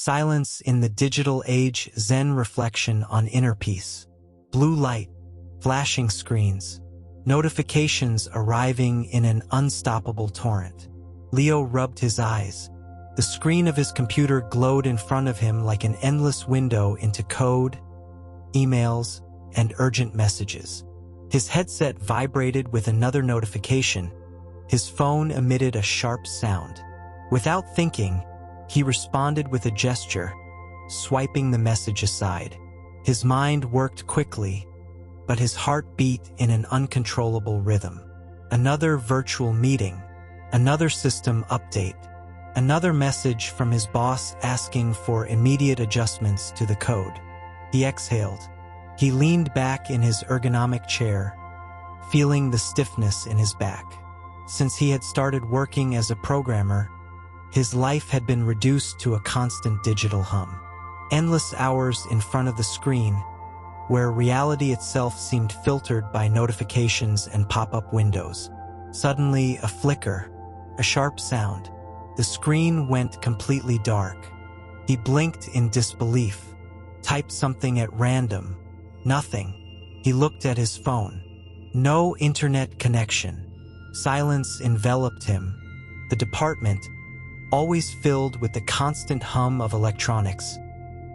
Silence in the digital age, Zen reflection on inner peace. Blue light, flashing screens, notifications arriving in an unstoppable torrent. Leo rubbed his eyes. The screen of his computer glowed in front of him like an endless window into code, emails, and urgent messages. His headset vibrated with another notification. His phone emitted a sharp sound. Without thinking, he responded with a gesture, swiping the message aside. His mind worked quickly, but his heart beat in an uncontrollable rhythm. Another virtual meeting, another system update, another message from his boss asking for immediate adjustments to the code. He exhaled. He leaned back in his ergonomic chair, feeling the stiffness in his back. Since he had started working as a programmer, his life had been reduced to a constant digital hum. Endless hours in front of the screen, where reality itself seemed filtered by notifications and pop-up windows. Suddenly, a flicker, a sharp sound. The screen went completely dark. He blinked in disbelief, typed something at random. Nothing. He looked at his phone. No internet connection. Silence enveloped him. The department, always filled with the constant hum of electronics,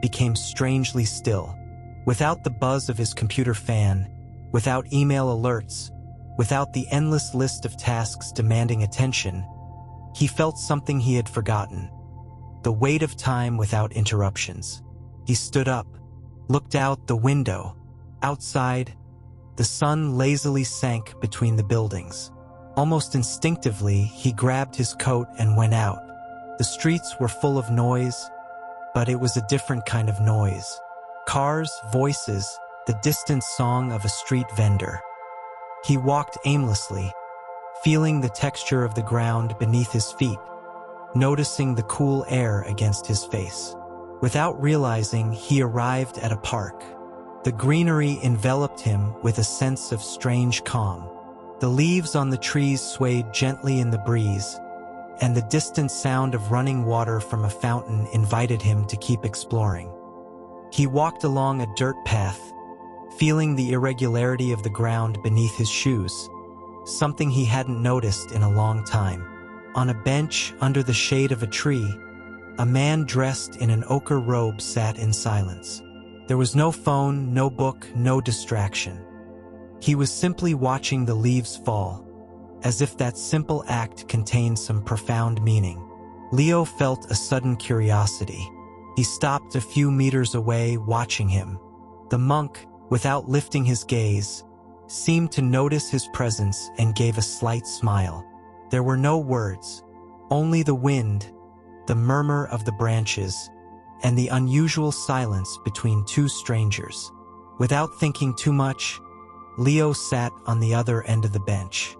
became strangely still. Without the buzz of his computer fan, without email alerts, without the endless list of tasks demanding attention, he felt something he had forgotten. The weight of time without interruptions. He stood up, looked out the window. Outside, the sun lazily sank between the buildings. Almost instinctively, he grabbed his coat and went out. The streets were full of noise, but it was a different kind of noise. Cars, voices, the distant song of a street vendor. He walked aimlessly, feeling the texture of the ground beneath his feet, noticing the cool air against his face. Without realizing, he arrived at a park. The greenery enveloped him with a sense of strange calm. The leaves on the trees swayed gently in the breeze, and the distant sound of running water from a fountain invited him to keep exploring. He walked along a dirt path, feeling the irregularity of the ground beneath his shoes, something he hadn't noticed in a long time. On a bench under the shade of a tree, a man dressed in an ochre robe sat in silence. There was no phone, no book, no distraction. He was simply watching the leaves fall, as if that simple act contained some profound meaning. Leo felt a sudden curiosity. He stopped a few meters away, watching him. The monk, without lifting his gaze, seemed to notice his presence and gave a slight smile. There were no words, only the wind, the murmur of the branches, and the unusual silence between two strangers. Without thinking too much, Leo sat on the other end of the bench.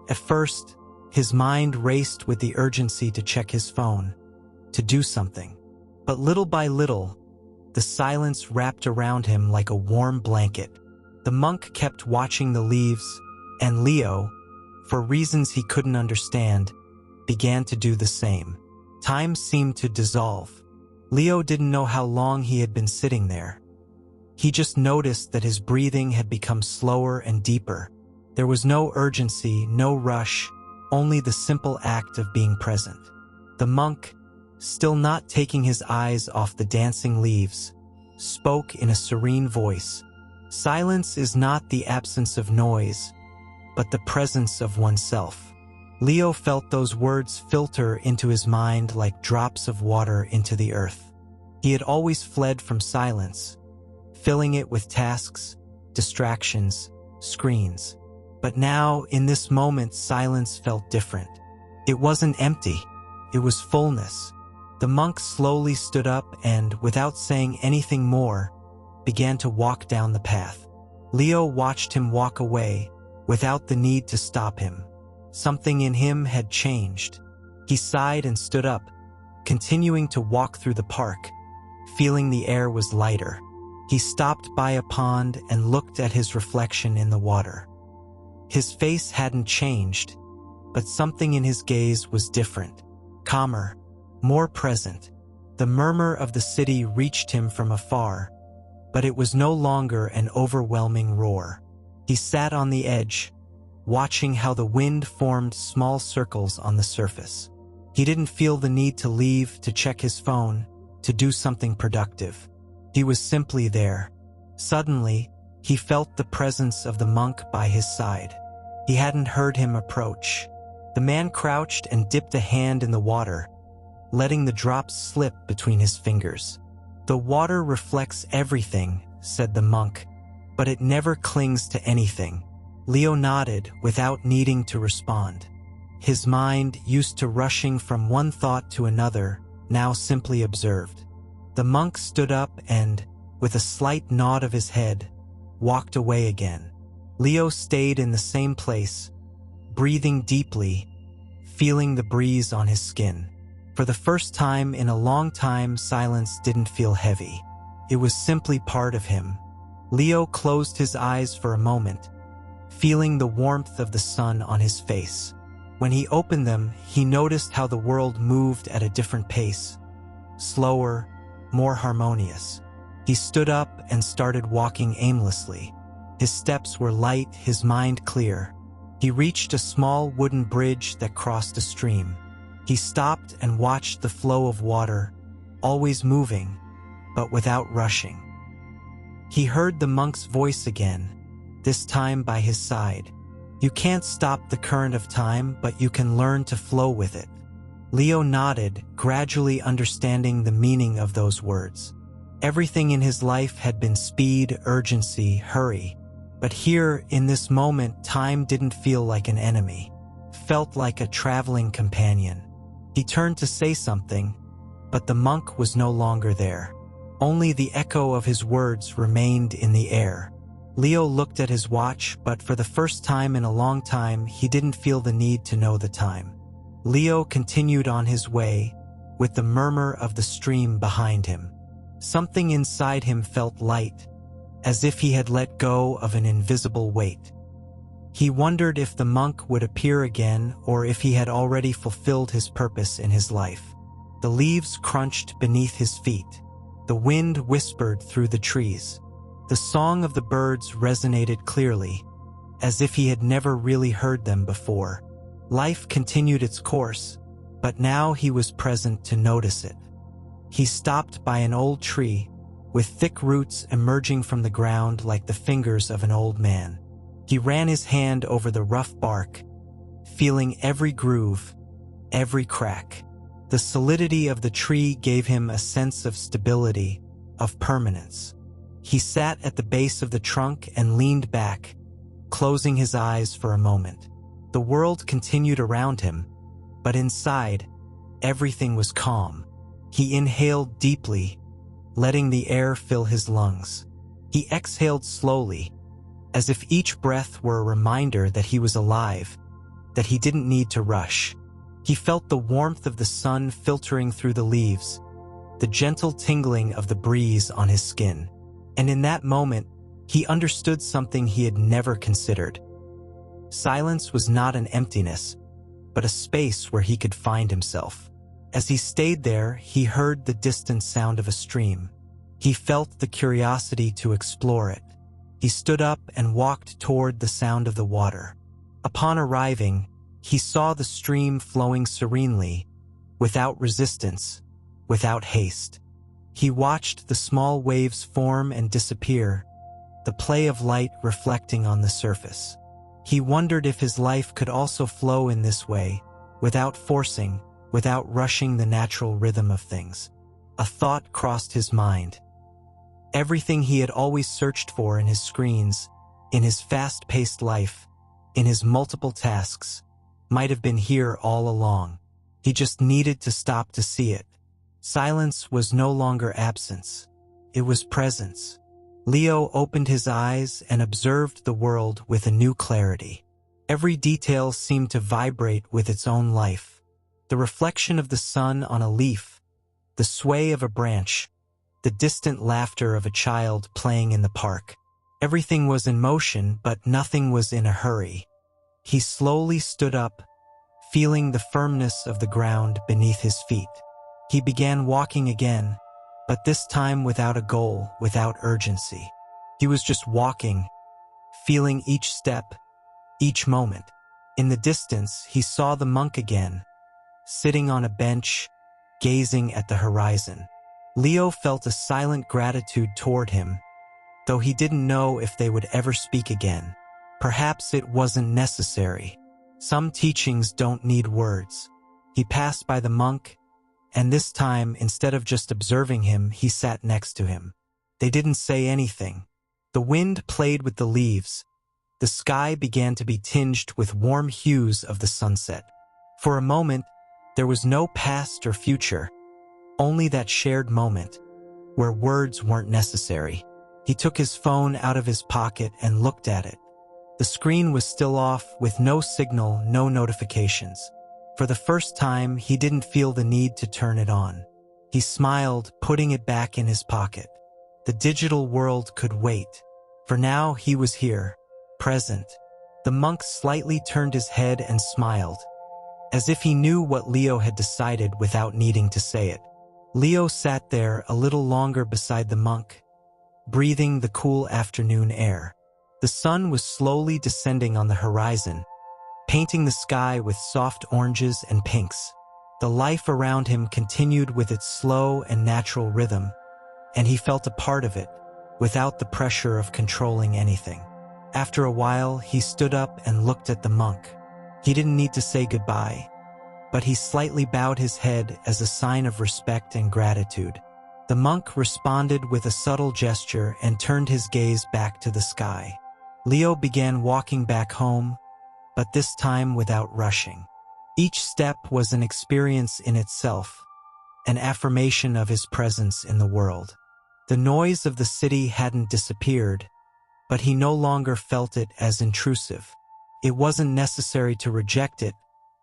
At first, his mind raced with the urgency to check his phone, to do something. But little by little, the silence wrapped around him like a warm blanket. The monk kept watching the leaves, and Leo, for reasons he couldn't understand, began to do the same. Time seemed to dissolve. Leo didn't know how long he had been sitting there. He just noticed that his breathing had become slower and deeper. There was no urgency, no rush, only the simple act of being present. The monk, still not taking his eyes off the dancing leaves, spoke in a serene voice. Silence is not the absence of noise, but the presence of oneself. Leo felt those words filter into his mind like drops of water into the earth. He had always fled from silence, filling it with tasks, distractions, screens. But now, in this moment, silence felt different. It wasn't empty. It was fullness. The monk slowly stood up and, without saying anything more, began to walk down the path. Leo watched him walk away, without the need to stop him. Something in him had changed. He sighed and stood up, continuing to walk through the park, feeling the air was lighter. He stopped by a pond and looked at his reflection in the water. His face hadn't changed, but something in his gaze was different, calmer, more present. The murmur of the city reached him from afar, but it was no longer an overwhelming roar. He sat on the edge, watching how the wind formed small circles on the surface. He didn't feel the need to leave, to check his phone, to do something productive. He was simply there. Suddenly, he felt the presence of the monk by his side. He hadn't heard him approach. The man crouched and dipped a hand in the water, letting the drops slip between his fingers. "The water reflects everything," said the monk, "but it never clings to anything." Leo nodded without needing to respond. His mind, used to rushing from one thought to another, now simply observed. The monk stood up and, with a slight nod of his head, walked away again. Leo stayed in the same place, breathing deeply, feeling the breeze on his skin. For the first time in a long time, silence didn't feel heavy. It was simply part of him. Leo closed his eyes for a moment, feeling the warmth of the sun on his face. When he opened them, he noticed how the world moved at a different pace, slower, more harmonious. He stood up and started walking aimlessly. His steps were light, his mind clear. He reached a small wooden bridge that crossed a stream. He stopped and watched the flow of water, always moving, but without rushing. He heard the monk's voice again, this time by his side. "You can't stop the current of time, but you can learn to flow with it." Leo nodded, gradually understanding the meaning of those words. Everything in his life had been speed, urgency, hurry. But here, in this moment, time didn't feel like an enemy. Felt like a traveling companion. He turned to say something, but the monk was no longer there. Only the echo of his words remained in the air. Leo looked at his watch, but for the first time in a long time, he didn't feel the need to know the time. Leo continued on his way, with the murmur of the stream behind him. Something inside him felt light, as if he had let go of an invisible weight. He wondered if the monk would appear again or if he had already fulfilled his purpose in his life. The leaves crunched beneath his feet. The wind whispered through the trees. The song of the birds resonated clearly, as if he had never really heard them before. Life continued its course, but now he was present to notice it. He stopped by an old tree, with thick roots emerging from the ground like the fingers of an old man. He ran his hand over the rough bark, feeling every groove, every crack. The solidity of the tree gave him a sense of stability, of permanence. He sat at the base of the trunk and leaned back, closing his eyes for a moment. The world continued around him, but inside, everything was calm. He inhaled deeply, letting the air fill his lungs. He exhaled slowly, as if each breath were a reminder that he was alive, that he didn't need to rush. He felt the warmth of the sun filtering through the leaves, the gentle tingling of the breeze on his skin. And in that moment, he understood something he had never considered. Silence was not an emptiness, but a space where he could find himself. As he stayed there, he heard the distant sound of a stream. He felt the curiosity to explore it. He stood up and walked toward the sound of the water. Upon arriving, he saw the stream flowing serenely, without resistance, without haste. He watched the small waves form and disappear, the play of light reflecting on the surface. He wondered if his life could also flow in this way, without forcing, without rushing the natural rhythm of things. A thought crossed his mind. Everything he had always searched for in his screens, in his fast-paced life, in his multiple tasks, might have been here all along. He just needed to stop to see it. Silence was no longer absence. It was presence. Leo opened his eyes and observed the world with a new clarity. Every detail seemed to vibrate with its own life. The reflection of the sun on a leaf, the sway of a branch, the distant laughter of a child playing in the park. Everything was in motion, but nothing was in a hurry. He slowly stood up, feeling the firmness of the ground beneath his feet. He began walking again, but this time without a goal, without urgency. He was just walking, feeling each step, each moment. In the distance, he saw the monk again, sitting on a bench, gazing at the horizon. Leo felt a silent gratitude toward him, though he didn't know if they would ever speak again. Perhaps it wasn't necessary. Some teachings don't need words. He passed by the monk, and this time, instead of just observing him, he sat next to him. They didn't say anything. The wind played with the leaves. The sky began to be tinged with warm hues of the sunset. For a moment, there was no past or future, only that shared moment, where words weren't necessary. He took his phone out of his pocket and looked at it. The screen was still off, with no signal, no notifications. For the first time, he didn't feel the need to turn it on. He smiled, putting it back in his pocket. The digital world could wait. For now, he was here, present. The monk slightly turned his head and smiled, as if he knew what Leo had decided without needing to say it. Leo sat there a little longer beside the monk, breathing the cool afternoon air. The sun was slowly descending on the horizon, painting the sky with soft oranges and pinks. The life around him continued with its slow and natural rhythm, and he felt a part of it, without the pressure of controlling anything. After a while, he stood up and looked at the monk. He didn't need to say goodbye, but he slightly bowed his head as a sign of respect and gratitude. The monk responded with a subtle gesture and turned his gaze back to the sky. Leo began walking back home, but this time without rushing. Each step was an experience in itself, an affirmation of his presence in the world. The noise of the city hadn't disappeared, but he no longer felt it as intrusive. It wasn't necessary to reject it,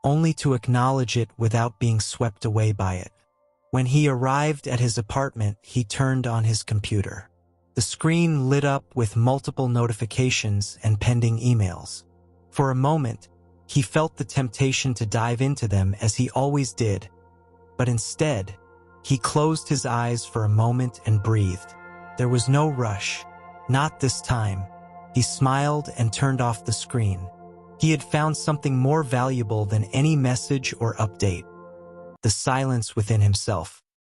only to acknowledge it without being swept away by it. When he arrived at his apartment, he turned on his computer. The screen lit up with multiple notifications and pending emails. For a moment, he felt the temptation to dive into them as he always did, but instead, he closed his eyes for a moment and breathed. There was no rush, not this time. He smiled and turned off the screen. He had found something more valuable than any message or update: the silence within himself.